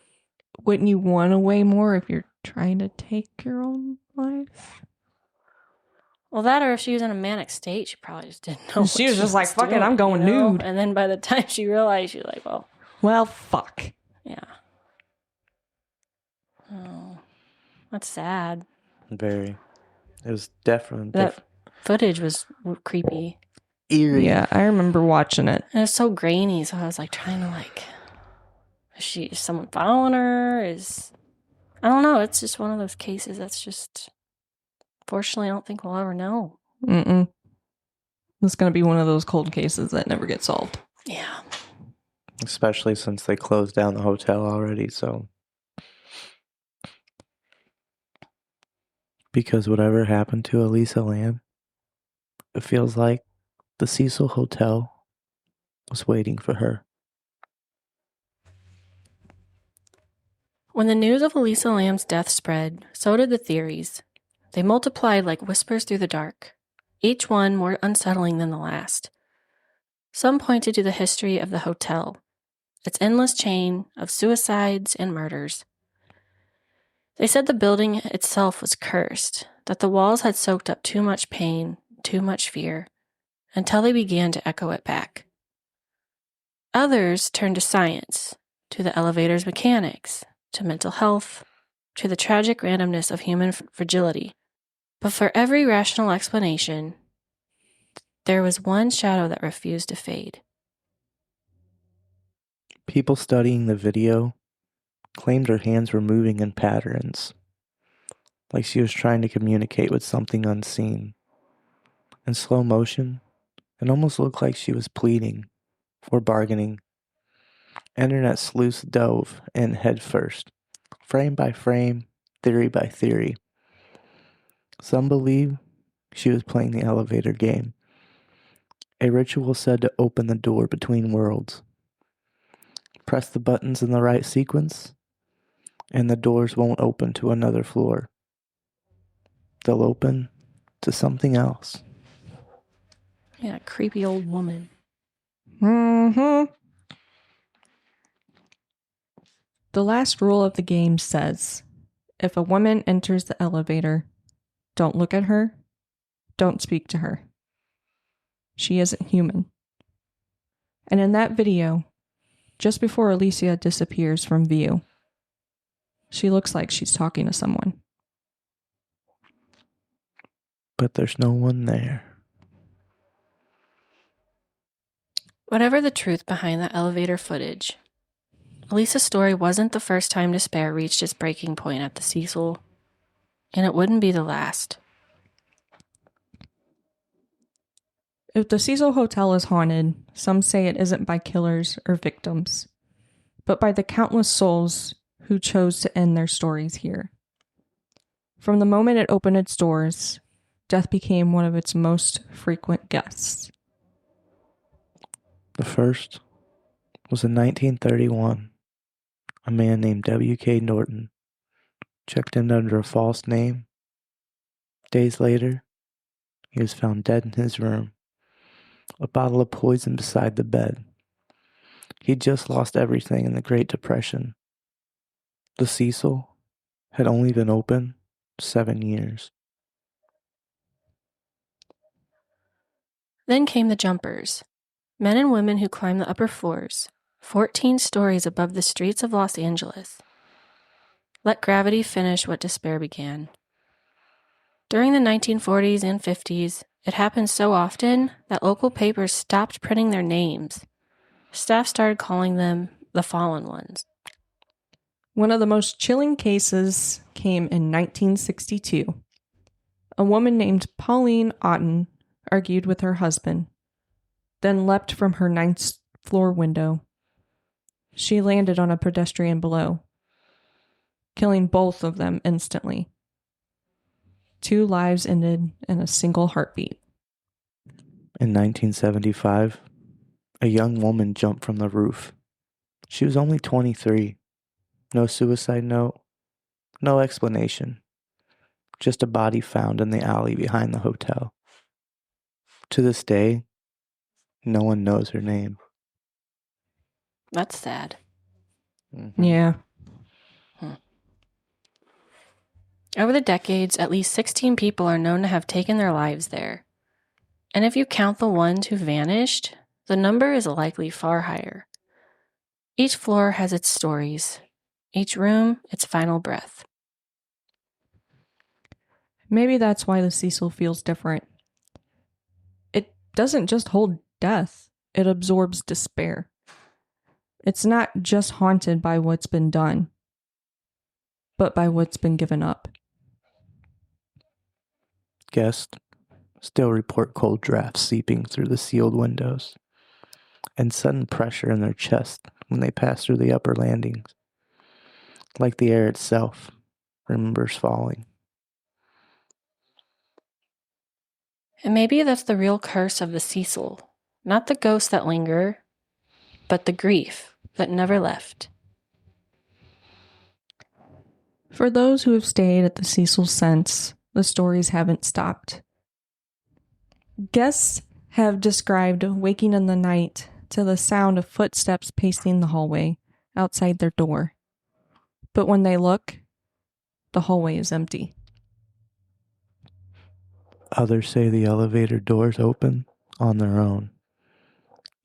wouldn't you want to weigh more if you're trying to take your own life? Well, that or if she was in a manic state, she probably just didn't know. She was just like, fuck it, I'm going nude. And then by the time she realized, she's like, well, fuck. Yeah. Oh, that's sad. Very. It was definitely... That footage was creepy. Eerie. Yeah, I remember watching it. And it's so grainy, so I was like trying to like... Is someone following her? I don't know, it's just one of those cases that's just... Unfortunately, I don't think we'll ever know. This is going to be one of those cold cases that never get solved. Yeah. Especially since they closed down the hotel already, so. Because whatever happened to Elisa Lam, it feels like the Cecil Hotel was waiting for her. When the news of Elisa Lam's death spread, so did the theories. They multiplied like whispers through the dark, each one more unsettling than the last. Some pointed to the history of the hotel, its endless chain of suicides and murders. They said the building itself was cursed, that the walls had soaked up too much pain, too much fear, until they began to echo it back. Others turned to science, to the elevator's mechanics, to mental health, to the tragic randomness of human fragility. But for every rational explanation, there was one shadow that refused to fade. People studying the video claimed her hands were moving in patterns, like she was trying to communicate with something unseen. In slow motion, it almost looked like she was pleading or bargaining. Internet sleuths dove in headfirst, frame by frame, theory by theory. Some believe she was playing the elevator game, a ritual said to open the door between worlds. Press the buttons in the right sequence, and the doors won't open to another floor. They'll open to something else. Yeah, creepy old woman. The last rule of the game says, if a woman enters the elevator, don't look at her, don't speak to her. She isn't human. And in that video, just before Alicia disappears from view, she looks like she's talking to someone. But there's no one there. Whatever the truth behind that elevator footage, Elisa's story wasn't the first time despair reached its breaking point at the Cecil, and it wouldn't be the last. If the Cecil Hotel is haunted, some say it isn't by killers or victims, but by the countless souls who chose to end their stories here. From the moment it opened its doors, death became one of its most frequent guests. The first was in 1931. A man named W.K. Norton checked in under a false name. Days later, he was found dead in his room, a bottle of poison beside the bed. He'd just lost everything in the Great Depression. The Cecil had only been open 7 years. Then came the jumpers, men and women who climbed the upper floors, 14 stories above the streets of Los Angeles. Let gravity finish what despair began. During the 1940s and 50s, it happened so often that local papers stopped printing their names. Staff started calling them the fallen ones. One of the most chilling cases came in 1962. A woman named Pauline Otten argued with her husband, then leapt from her 9th floor window. She landed on a pedestrian below, killing both of them instantly. 2 lives ended in a single heartbeat. In 1975, a young woman jumped from the roof. She was only 23. No suicide note, no explanation. Just a body found in the alley behind the hotel. To this day, no one knows her name. That's sad. Mm-hmm. Yeah. Over the decades, at least 16 people are known to have taken their lives there. And if you count the ones who vanished, the number is likely far higher. Each floor has its stories, each room its final breath. Maybe that's why the Cecil feels different. It doesn't just hold death, it absorbs despair. It's not just haunted by what's been done, but by what's been given up. Guests still report cold drafts seeping through the sealed windows and sudden pressure in their chest when they pass through the upper landings, like the air itself remembers falling. And maybe that's the real curse of the Cecil. Not the ghosts that linger, but the grief that never left. For those who have stayed at the Cecil since, the stories haven't stopped. Guests have described waking in the night to the sound of footsteps pacing the hallway outside their door. But when they look, the hallway is empty. Others say the elevator doors open on their own,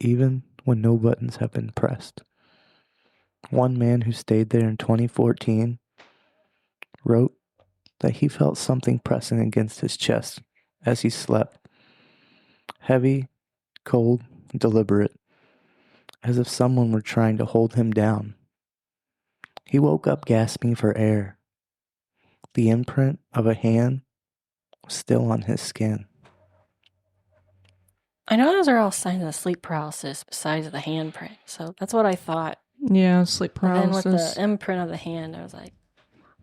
even when no buttons have been pressed. One man who stayed there in 2014 wrote that he felt something pressing against his chest as he slept. Heavy, cold, deliberate, as if someone were trying to hold him down. He woke up gasping for air. The imprint of a hand was still on his skin. I know those are all signs of sleep paralysis besides the handprint, so that's what I thought. Yeah, sleep paralysis. And then with the imprint of the hand, I was like,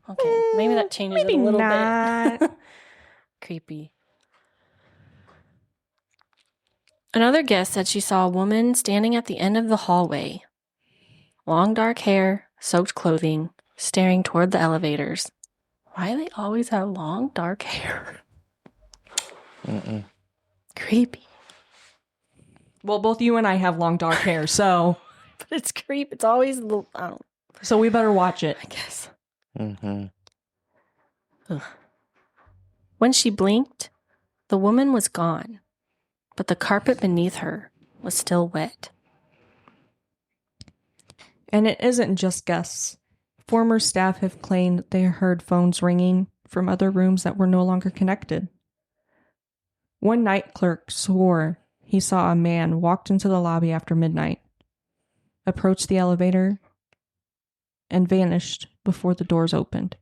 okay, maybe that changes it a little bit. Creepy. Another guest said she saw a woman standing at the end of the hallway. Long dark hair, soaked clothing, staring toward the elevators. Why do they always have long dark hair? Creepy. Well, both you and I have long dark hair, so... But it's creepy. It's always, I don't know. So we better watch it. I guess. Mm-hmm. When she blinked, the woman was gone, but the carpet beneath her was still wet. And it isn't just guests. Former staff have claimed they heard phones ringing from other rooms that were no longer connected. One night clerk swore he saw a man walked into the lobby after midnight, approached the elevator, and vanished before the doors opened.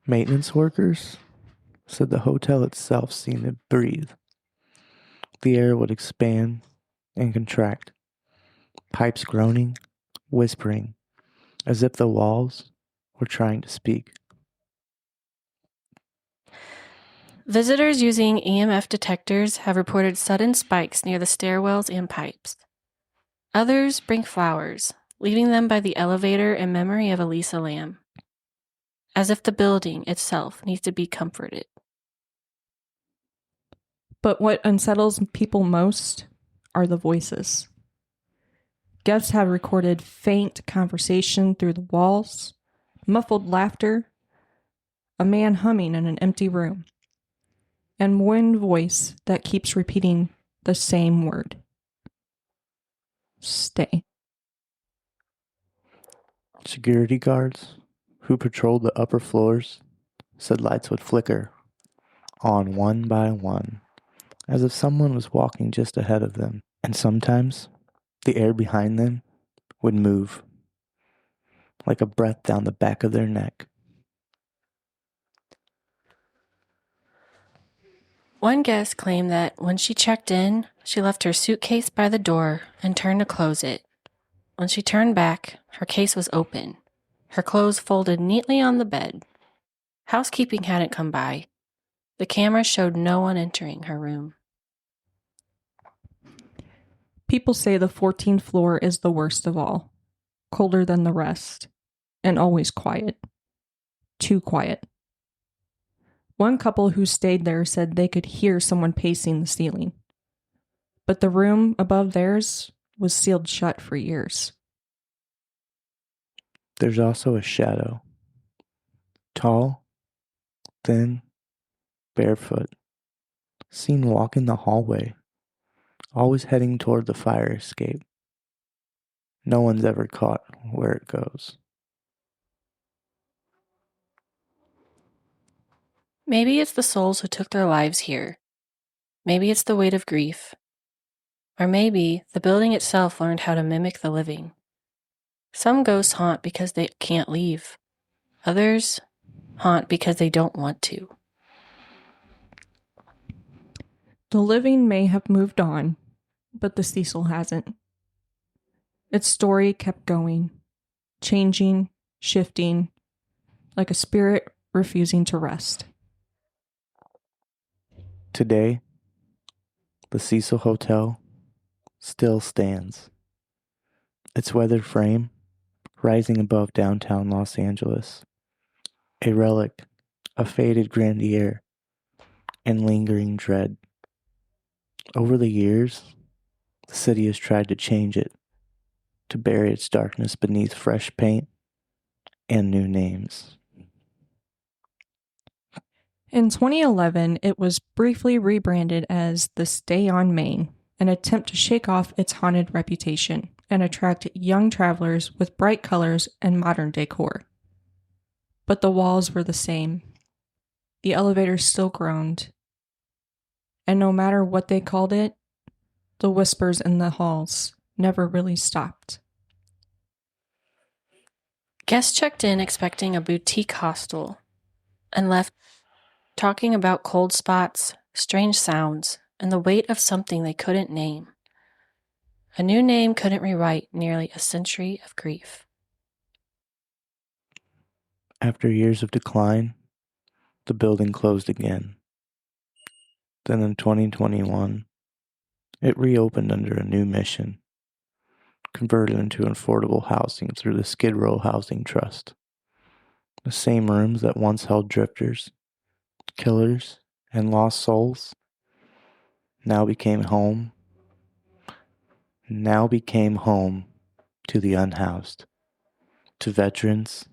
Maintenance workers said the hotel itself seemed to breathe. The air would expand and contract, pipes groaning, whispering, as if the walls were trying to speak. Visitors using EMF detectors have reported sudden spikes near the stairwells and pipes. Others bring flowers, leaving them by the elevator in memory of Elisa Lam, as if the building itself needs to be comforted. But what unsettles people most are the voices. Guests have recorded faint conversation through the walls, muffled laughter, a man humming in an empty room, and one voice that keeps repeating the same word. Stay. Security guards who patrolled the upper floors said lights would flicker on one by one, as if someone was walking just ahead of them, and sometimes the air behind them would move, like a breath down the back of their neck. One guest claimed that when she checked in, she left her suitcase by the door and turned to close it. When she turned back, her case was open, her clothes folded neatly on the bed. Housekeeping hadn't come by. The camera showed no one entering her room. People say the 14th floor is the worst of all, colder than the rest, and always quiet. Too quiet. One couple who stayed there said they could hear someone pacing the ceiling, but the room above theirs was sealed shut for years. There's also a shadow. Tall, thin, barefoot, seen walking the hallway, always heading toward the fire escape. No one's ever caught where it goes. Maybe it's the souls who took their lives here. Maybe it's the weight of grief. Or maybe the building itself learned how to mimic the living. Some ghosts haunt because they can't leave. Others haunt because they don't want to. The living may have moved on, but the Cecil hasn't. Its story kept going, changing, shifting, like a spirit refusing to rest. Today, the Cecil Hotel still stands. Its weathered frame rising above downtown Los Angeles, a relic of faded grandeur and lingering dread. Over the years, the city has tried to change it, to bury its darkness beneath fresh paint and new names. In 2011, it was briefly rebranded as the Stay on Main, an attempt to shake off its haunted reputation and attract young travelers with bright colors and modern decor. But the walls were the same. The elevators still groaned. And no matter what they called it, the whispers in the halls never really stopped. Guests checked in expecting a boutique hostel and left talking about cold spots, strange sounds, and the weight of something they couldn't name. A new name couldn't rewrite nearly a century of grief. After years of decline, the building closed again. Then in 2021, it reopened under a new mission, converted into affordable housing through the Skid Row Housing Trust. The same rooms that once held drifters, killers, and lost souls now became home to the unhoused, to veterans,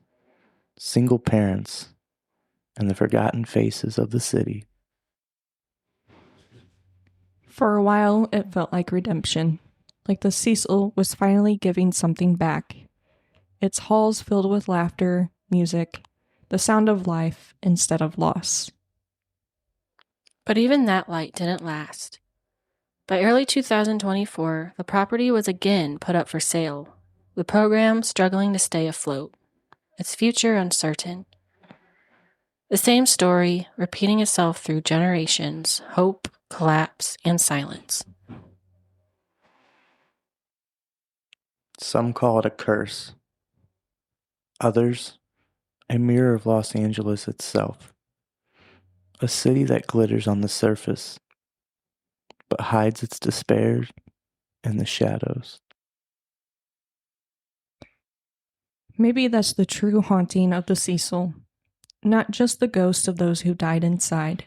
single parents, and the forgotten faces of the city. For a while, it felt like redemption, like the Cecil was finally giving something back. Its halls filled with laughter, music, the sound of life instead of loss. But even that light didn't last. By early 2024, the property was again put up for sale, the program struggling to stay afloat, its future uncertain. The same story, repeating itself through generations, hope, collapse, and silence. Some call it a curse. Others, a mirror of Los Angeles itself. A city that glitters on the surface, but hides its despair in the shadows. Maybe that's the true haunting of the Cecil. Not just the ghost of those who died inside,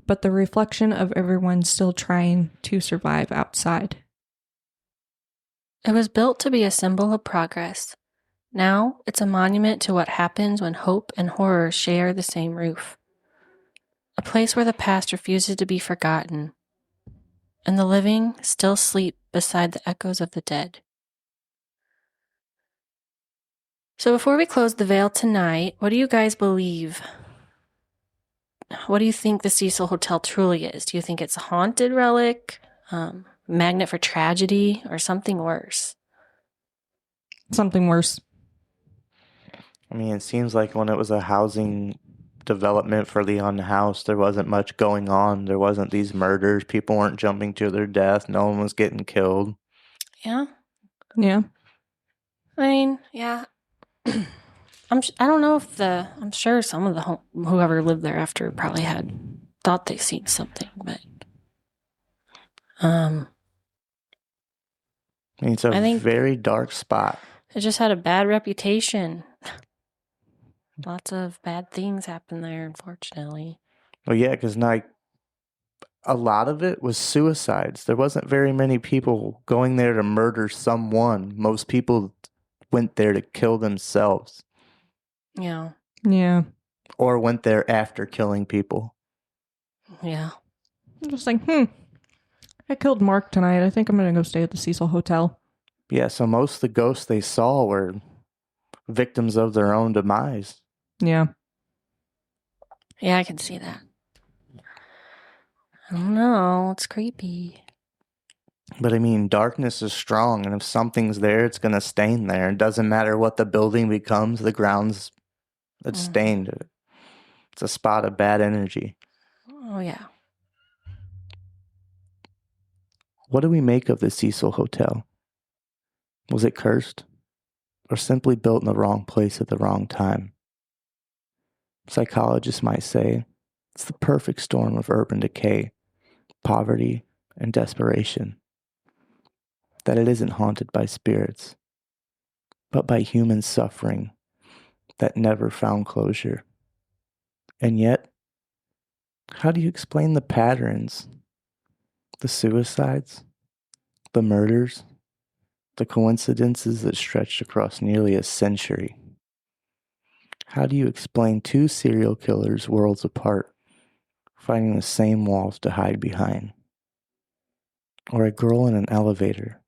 but the reflection of everyone still trying to survive outside. It was built to be a symbol of progress. Now it's a monument to what happens when hope and horror share the same roof. A place where the past refuses to be forgotten, and the living still sleep beside the echoes of the dead. So before we close the veil tonight, what do you guys believe? What do you think the Cecil Hotel truly is? Do you think it's a haunted relic, magnet for tragedy, or something worse? Something worse. I mean, it seems like when it was a housing development for the unhoused, there wasn't much going on. There wasn't these murders. People weren't jumping to their death. No one was getting killed. Yeah. Yeah. I mean, yeah. I don't know if I'm sure some of the whoever lived there after probably thought they seen something, but I mean, it's I think very dark spot. it just had a bad reputation. Lots of bad things happened there, unfortunately. Well, yeah, because a lot of it was suicides. There wasn't very many people going there to murder someone. Most people went there to kill themselves. Yeah. Yeah. Or went there after killing people. Yeah. I'm just like, I killed Mark tonight. I think I'm going to go stay at the Cecil Hotel. Yeah, so most of the ghosts they saw were victims of their own demise. Yeah. Yeah, I can see that. I don't know. It's creepy. But I mean, darkness is strong, and if something's there, it's going to stain there. It doesn't matter what the building becomes, the ground's it's stained. It's a spot of bad energy. Oh, yeah. What do we make of the Cecil Hotel? Was it cursed? Or simply built in the wrong place at the wrong time? Psychologists might say it's the perfect storm of urban decay, poverty, and desperation. That it isn't haunted by spirits, but by human suffering that never found closure. And yet, how do you explain the patterns, the suicides, the murders, the coincidences that stretched across nearly a century? How do you explain two serial killers worlds apart, finding the same walls to hide behind? Or a girl in an elevator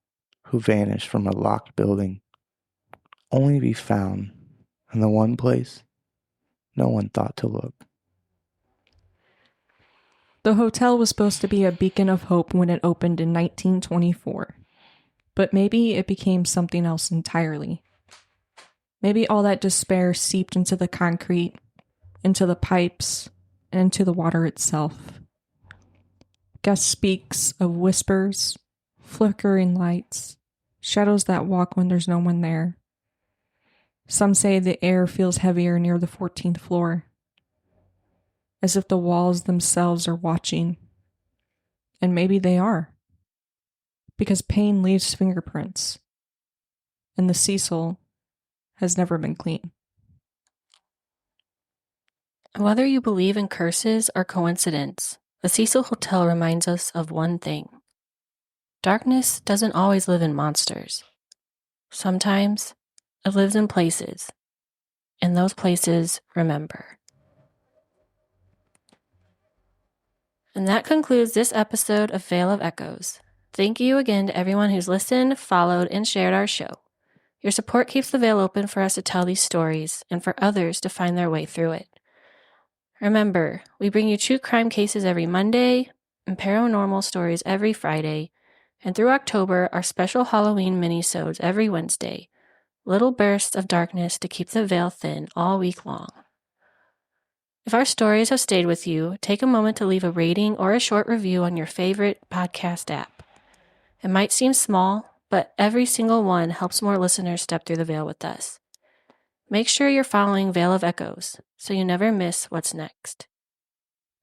who vanished from a locked building, only to be found in the one place no one thought to look? The hotel was supposed to be a beacon of hope when it opened in 1924, but maybe it became something else entirely. Maybe all that despair seeped into the concrete, into the pipes, and into the water itself. Guest speaks of whispers, flickering lights, shadows that walk when there's no one there. Some say the air feels heavier near the 14th floor, as if the walls themselves are watching. And maybe they are, because pain leaves fingerprints, and the Cecil has never been clean. Whether you believe in curses or coincidence, the Cecil Hotel reminds us of one thing. Darkness doesn't always live in monsters. Sometimes it lives in places, and those places remember. And that concludes this episode of Veil of Echoes. Thank you again to everyone who's listened, followed, and shared our show. Your support keeps the veil open for us to tell these stories and for others to find their way through it. Remember, we bring you true crime cases every Monday and paranormal stories every Friday, and through October, our special Halloween mini-sodes every Wednesday. Little bursts of darkness to keep the veil thin all week long. If our stories have stayed with you, take a moment to leave a rating or a short review on your favorite podcast app. It might seem small, but every single one helps more listeners step through the veil with us. Make sure you're following Veil of Echoes so you never miss what's next.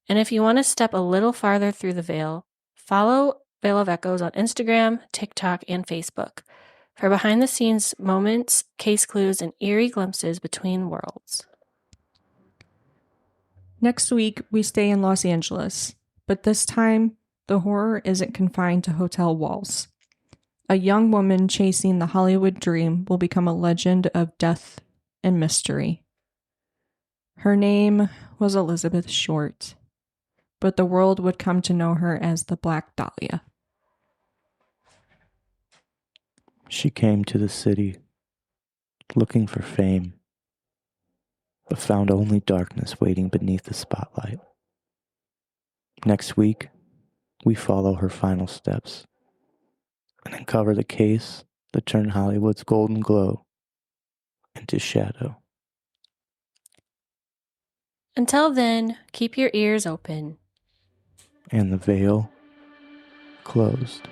And if you want to step a little farther through the veil, follow Veil of Echoes on Instagram, TikTok, and Facebook for behind-the-scenes moments, case clues, and eerie glimpses between worlds. Next week, we stay in Los Angeles, but this time, the horror isn't confined to hotel walls. A young woman chasing the Hollywood dream will become a legend of death and mystery. Her name was Elizabeth Short, but the world would come to know her as the Black Dahlia. She came to the city looking for fame, but found only darkness waiting beneath the spotlight. Next week, we follow her final steps and uncover the case that turned Hollywood's golden glow into shadow. Until then, keep your ears open. And the veil closed.